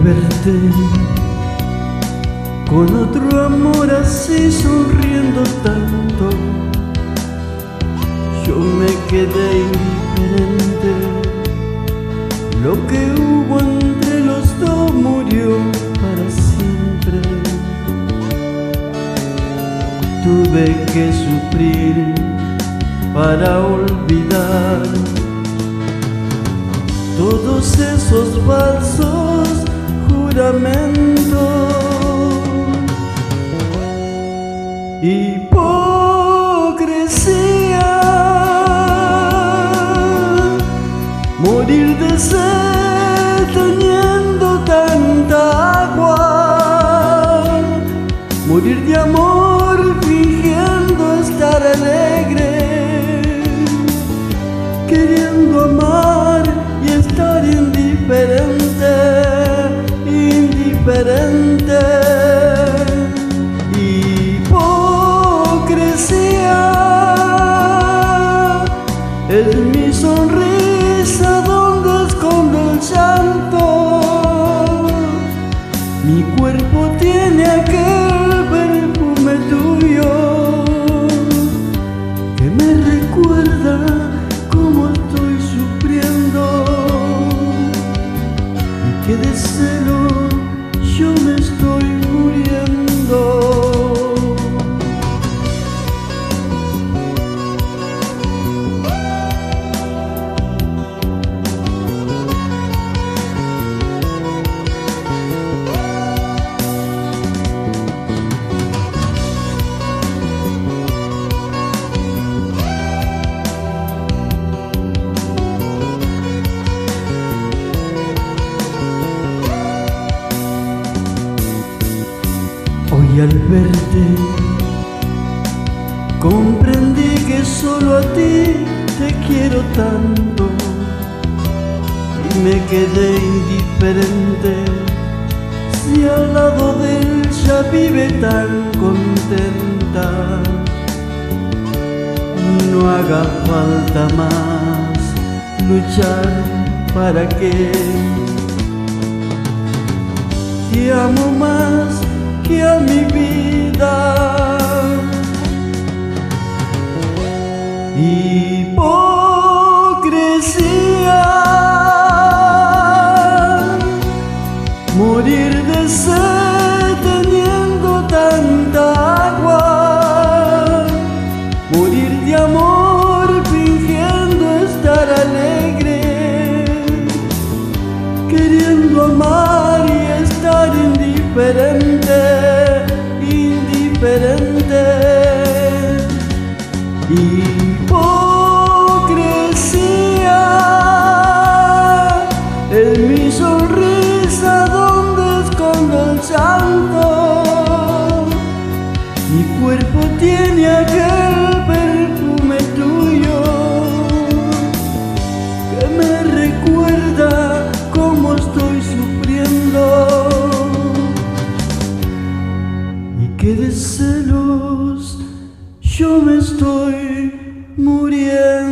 verte con otro amor así sonriendo tanto, yo me quedé indiferente. Lo que hubo entre los dos murió para siempre. Tuve que sufrir para olvidar todos esos falsos juramentos. Hipocresía, morir de sed teniendo tanta agua, morir de amor fingiendo estar alegre, queriendo amar y estar indiferente, indiferente. Es mi sonrisa donde escondo el llanto. Mi cuerpo tiene aquel perfume tuyo que me recuerda cómo estoy sufriendo y que de celo yo me estoy muriendo. Hoy al verte comprendí que solo a ti te quiero tanto y me quedé indiferente. Si al lado de ella vive tan contenta, no haga falta más luchar para que te amo más que a mi vida. Hipocresía, morir de sed teniendo tanta agua, morir de amor fingiendo estar alegre, queriendo amar y estar indiferente, indiferente. Hipocresía, es mi sonrisa donde escondo el llanto. Mi cuerpo tiene aquel perfume tuyo que me recuerda cómo estoy sufriendo y que de celos yo me estoy muriendo.